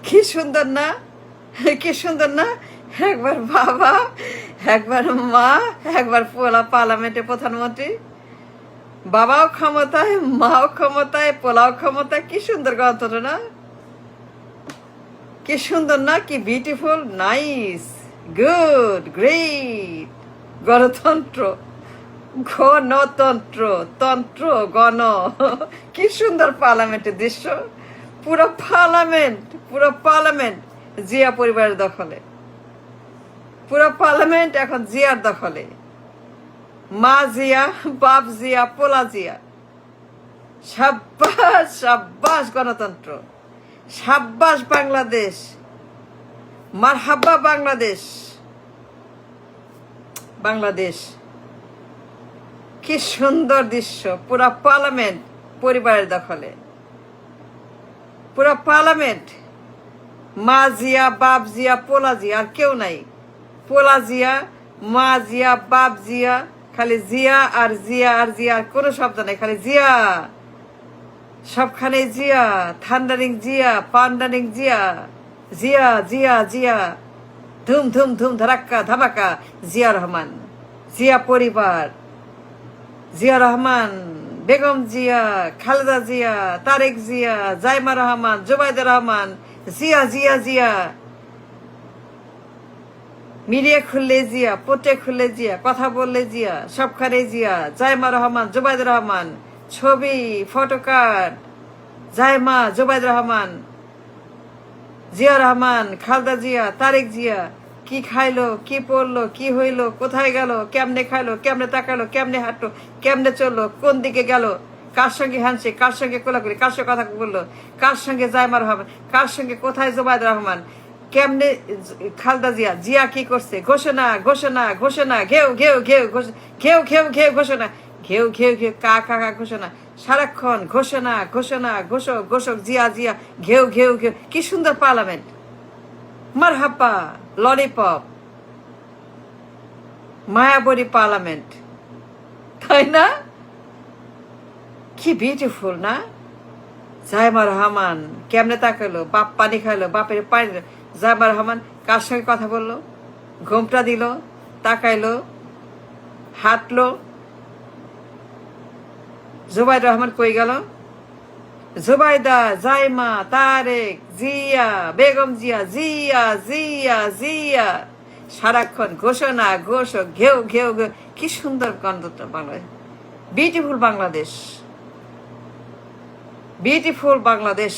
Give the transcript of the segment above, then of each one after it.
কি সুন্দর না, কি সুন্দর না। একবার বাবা, একবার মা, একবার পোলা পার্লামেন্টে প্রধানমন্ত্রী। বাবাও ক্ষমতায়, মাও ক্ষমতায়, পোলাও ক্ষমতায়। কি সুন্দর গণতন্ত্র না, কি সুন্দর না, কি বিউটিফুল, নাইস, গুড, গ্রেট গণতন্ত্র, গণতন্ত্র, তন্ত্র, গণ। কি সুন্দর পার্লামেন্টের দৃশ্য। পুরো পার্লামেন্ট, পুরো পার্লামেন্ট জিয়া পরিবারের দখলে। পুরো পার্লামেন্ট এখন জিয়ার দখলে। মা জিয়া, বাপ জিয়া, পোলা জিয়া। সাব্বাস, সাব্বাস গণতন্ত্র, সাব্বাস বাংলাদেশ, মারহাবা বাংলাদেশ। বাংলাদেশ, কি সুন্দর দৃশ্য। পুরা পার্লামেন্ট পরিবারের দখলে। পুরা পার্লামেন্ট মা জিয়া, বাপ জিয়া, পোলা জিয়া, আর কেউ নাই। পোলা জিয়া, মা জিয়া, বাপ জিয়া, খালি জিয়া আর জিয়া আর জিয়া, আর কোনো শব্দ নাই, খালি জিয়া। সবখানে জিয়া, থান্ডারিং জিয়া, পান্ডারিং জিয়া, জিয়া জিয়া জিয়া, ধুম ধুম ধুম, ধারাক্কা ধামাকা। জিয়া রহমান, জিয়া পরিবার, জিয়া রহমান, বেগম জিয়া, খালেদা জিয়া, তারেক জিয়া, জাইমা রহমান, জুবাইদা রহমান, জিয়া জিয়া জিয়া। মিডিয়া খুললে জিয়া, পোটে খুললে জিয়া, কথা বললে জিয়া, সবখানে জিয়া। জাইমা রহমান, জুবাইদা রহমান, ছবি, ফটোকার্ড, জাইমা, জুবাইদা রহমান, জিয়া রহমান, খালেদা জিয়া, তারেক জিয়া। কি খাইলো, কি পড়লো, কি হইলো, কোথায় গেল, কেমনে খাইলো, কেমনে তাকালো, কেমনে হাঁটলো, কেমনে চললো, কোন দিকে গেল, কার সঙ্গে হানছে, কার সঙ্গে কোলাকুলি, কার সঙ্গে কথা বললো, কার সঙ্গে জাইমা রহমান, কার সঙ্গে কোথায় জুবাইদা রহমান, কেমনে খালেদা জিয়া, জিয়া কি করছে, ঘোষণা ঘোষণা ঘোষণা, ঘেউ ঘেউ ঘেউ, ঘেউ ঘেউ ঘেউ ঘোষণা, ঘেউ ঘেউ ঘেউ, কা কা কা ঘোষণা, সারাক্ষণ ঘোষণা ঘোষণা, ঘোষক ঘোষক, জিয়া জিয়া, ঘেউ ঘেউ ঘেউ। কি সুন্দর পার্লামেন্ট, মারহাবা, ললিপপ, মায়াবরী পার্লামেন্ট, তাই না? কি বিউটিফুল না? জাইমা রহমান কেমনে তাকালো, বাপ পানি খাইলো, বাপের পানি দিল। জাইমা রহমান কার সঙ্গে কথা বললো, ঘোমটা দিল, তাকাইলো, হাঁটলো। জুবাইদা রহমান কই গেল? জুবাইদা, জাইমা, তারেক, জিয়া, বেগম জিয়া, জিয়া জিয়া জিয়া, সারাক্ষণ ঘোষণা ঘোষক, ঘেউ ঘেউ ঘেউ। কি সুন্দর গণতন্ত্র Bangladesh, beautiful Bangladesh, beautiful Bangladesh,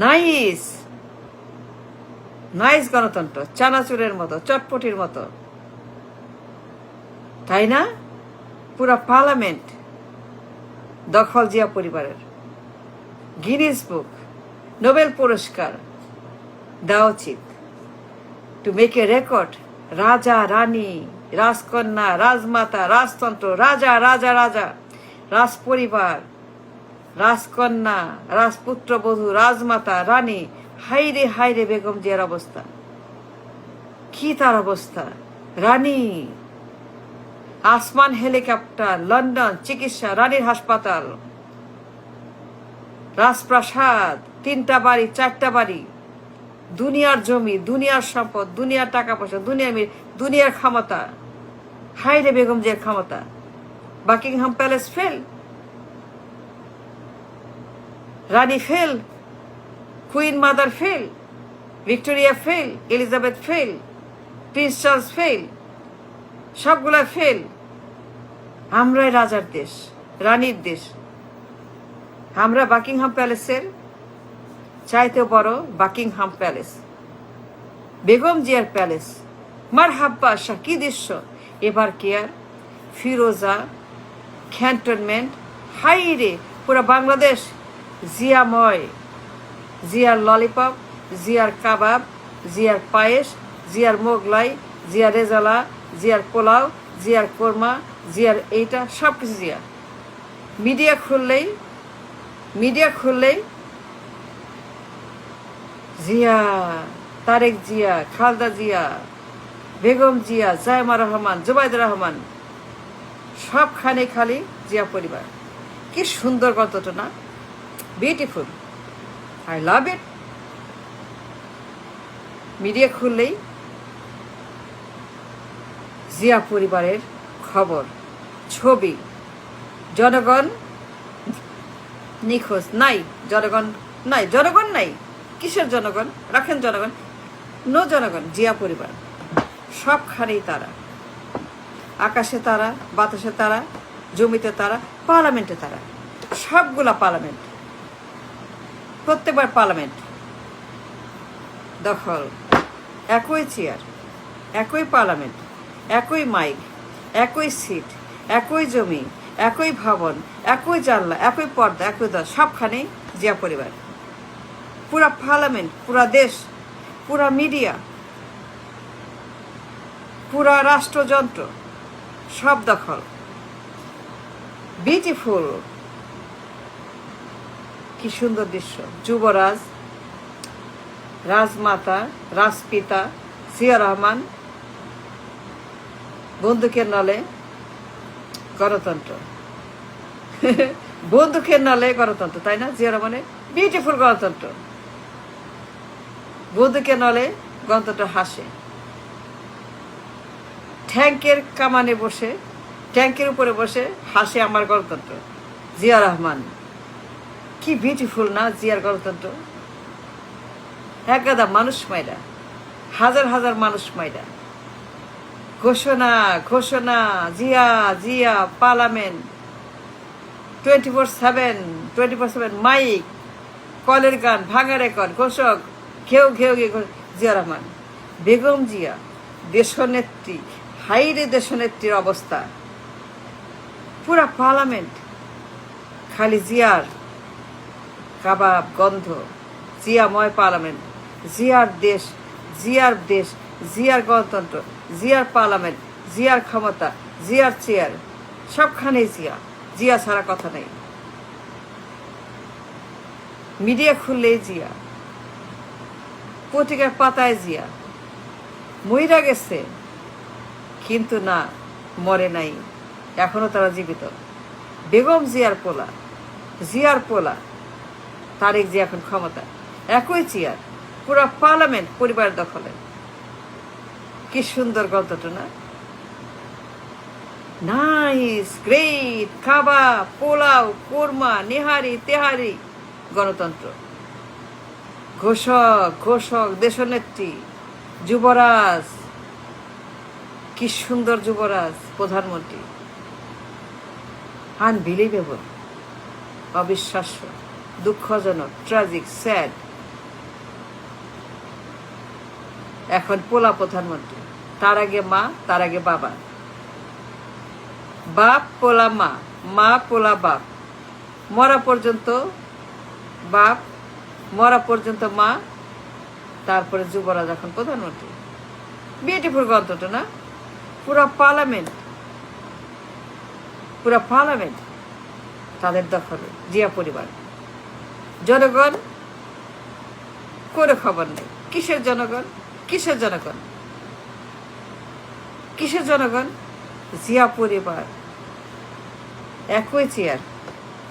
nice, nice গণতন্ত্র, চানাচুরের মতো, চটপটির মতো, তাই না? পুরা পার্লামেন্ট দখল জিয়া পরিবারের। গিনিস বুক, নোবেল পুরস্কার দেওয়া উচিত, টু মেক এ রেকর্ড। রাজা রানী, রাজকন্যা, রাজমাতা, রাজতন্ত্র, রাজা রাজা রাজা, রাজ পরিবার, রাজকন্যা, রাজপুত্রবধূ, রাজমাতা, রানী। হাইরে হাইরে বেগম জিয়ার অবস্থা, কি তার অবস্থা। রানী, আসমান হেলিকপ্টার, লন্ডন চিকিৎসা, রানীর হাসপাতাল, রাজপ্রাসাদ, 3টা বাড়ি, 4টা বাড়ি, দুনিয়ার জমি, দুনিয়ার সম্পদ, দুনিয়ার টাকা পয়সা, দুনিয়ার ক্ষমতা। হাইরে বেগম জিয়ার ক্ষমতা। বাকিংহাম প্যালেস ফেল, রানী fail, queen mother fail, Victoria fail, Elizabeth fail, prince Charles fail, সবগুলা ফেল। আমরাই রাজার দেশ, রানীর দেশ। আমরা বাকিংহাম প্যালেসের চাইতে বড় বাকিংহাম প্যালেস, বেগম জিয়ার প্যালেস। মারহাবা শাহ, কি দৃশ্য। এবার কেয়ার, ফিরোজা, ক্যান্টনমেন্ট, হাইরে পুরা বাংলাদেশ জিয়াময়। জিয়ার ললিপপ, জিয়ার কাবাব, জিয়ার পায়েস, জিয়ার মোগলাই, জিয়ার রেজালা, জিয়ার পোলাও, জিয়ার কোরমা, জিয়ার এইটা, সব কিছু জিয়া। মিডিয়া খুললেই জিয়া, তারেক জিয়া, খালেদা জিয়া, বেগম জিয়া, জাইমা রহমান, জুবাইদা রহমান, সবখানে খালি জিয়া পরিবার। কি সুন্দর গণতন্ত্র না? Beautiful, I love it. Media খুললেই জিয়া পরিবারের খবর, ছবি। জনগণ নিখোঁজ, নাই জনগণ, নাই জনগণ, নাই কিসের জনগণ, রাখেন জনগণ, নো জনগণ, জিয়া পরিবার। সবখানেই তারা, আকাশে তারা, বাতাসে তারা, জমিতে তারা, পার্লামেন্টে তারা, সবগুলা পার্লামেন্ট, প্রত্যেকবার পার্লামেন্ট দখল, একই চেয়ার, একই পার্লামেন্ট, একই মাইক, একই সিট, একই জমি, একই ভবন, একই জানলা, একই পর্দা, একই দল, সবখানেই জিয়া পরিবার। পুরা পার্লামেন্ট, পুরা দেশ, পুরা মিডিয়া, পুরা রাষ্ট্রযন্ত্র সব দখল। বিউটিফুল, কি সুন্দর দৃশ্য। যুবরাজ, রাজমাতা, রাজপিতা জিয়া রহমান, বন্দুকের নলে গণতন্ত্র, বন্দুকের নলে গণতন্ত্র, তাই না? জিয়া রহমানের বিউটিফুল গণতন্ত্র, বন্দুকের নলে গণতন্ত্র হাসে। ট্যাঙ্কের কামানে বসে, ট্যাঙ্কের উপরে বসে হাসে আমার গণতন্ত্র, জিয়া রহমান। কি বিউটিফুল না জিয়ার গণতন্ত্র? একগাদা মানুষ মাইরা, হাজার হাজার মানুষ মাইরা, ঘোষণা ঘোষণা, জিয়া জিয়া, পার্লামেন্ট, 24/7 মাইক, কলের গান, ভাঙা রেকর্ড, ঘোষক, ঘেউ ঘেউ ঘেউ, জিয়া রহমান। বেগম জিয়া দেশনেত্রী, হাইরে দেশনেত্রীর অবস্থা। পুরা পার্লামেন্ট খালি জিয়ার কাবাব গন্ধ, জিয়াময় পার্লামেন্ট, জিয়ার দেশ, জিয়ার দেশ, জিয়ার গণতন্ত্র, জিয়ার পার্লামেন্ট, জিয়ার ক্ষমতা, জিয়ার চেয়ার, সবখানেই জিয়া, জিয়া ছাড়া কথা নেই। মিডিয়া খুললেই জিয়া, পত্রিকার পাতায় জিয়া। মইরা গেছে কিন্তু না, মরে নাই, এখনো তারা জীবিত। বেগম জিয়ার পোলা, জিয়ার পোলা তারেক জিয়া এখন ক্ষমতা, একই চেয়ার, পুরা পার্লামেন্ট পরিবার দখলে। কি সুন্দর গল্পটা না? নাইস, গ্রেট, কাবাব, পোলাও, কোরমা, নেহারি, তেহারি, গণতন্ত্র। ঘোষক ঘোষক, দেশনেত্রী, যুবরাজ, কি সুন্দর যুবরাজ, প্রধানমন্ত্রী। আনবিলিভেবল, অবিশ্বাস্য, দুঃখজনক, ট্র্যাজিক, স্যাড। এখন পোলা প্রধানমন্ত্রী, তার আগে মা, তার আগে বাবা, বাপ পোলা মা, মা পোলা বাপ, মরা পর্যন্ত বাপ, মরা পর্যন্ত মা, তারপরে যুবরাজ এখন প্রধানমন্ত্রী। বিউটিফুল গণতন্ত্র না? পুরা পার্লামেন্ট, পুরা পার্লামেন্ট তাদের দখলে, জিয়া পরিবার। জনগণ করে খবর নেই। কিসের জনগণ, কিসের জনগণ, কিসের জনগণ? জিয়া পরিবার, একই চেয়ার,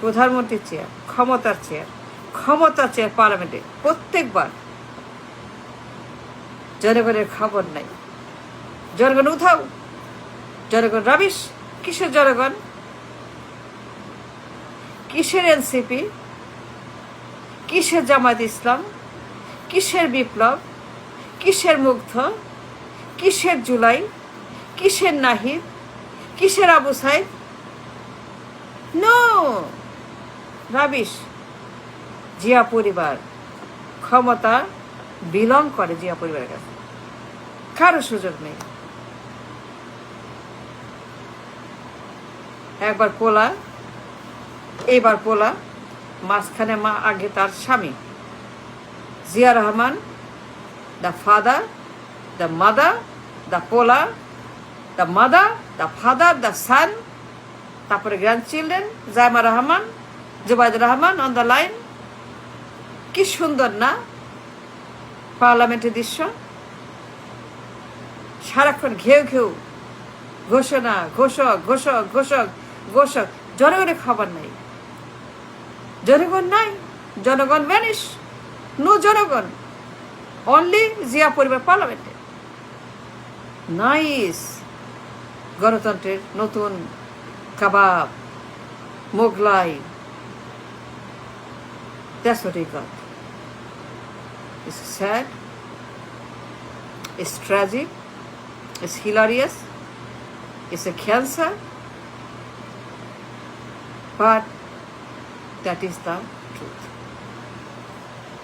প্রধানমন্ত্রীর চেয়ার, ক্ষমতার চেয়ার, ক্ষমতার চেয়ার পার্লামেন্টে প্রত্যেকবার। জনগণের খবর নাই। জনগণ উঠাও, জনগণ রাবিশ। কিসের জনগণ, কিসের এনসিপি, কিসের জামায়াত ইসলাম, কিসের বিপ্লব, কিসের মুগ্ধ, কিসের জুলাই, কিসের নাহিদ, কিসের আবু সাইদ? No, rubbish. জিয়া পরিবার ক্ষমতা বিলং করে জিয়া পরিবারের কাছে, কারো সুযোগ নেই। একবার পোলা, এইবার পোলা, মাঝখানে মা, আগে তার স্বামী। Zia Rahman, the father, the mother, the পোলা, the mother, the father, the son, তারপরে grandchildren, Zaima Rahman, Zubaidur Rahman on the line. কি সুন্দর না পার্লামেন্টের দৃশ্য? সারাক্ষণ ঘেউ ঘেউ, ঘোষণা, ঘোষক ঘোষক ঘোষক ঘোষক। জনগণের খবর নাই, জনগণ নাই, জনগণ ভ্যানিশ, নো জনগণ। অনলি জিয়া পরিবার পার্লামেন্টে। নাইস গণতন্ত্রের নতুন কাবাব, Mughlai, that's what he got. It's sad, it's tragic, it's hilarious, it's a cancer, but that is the truth.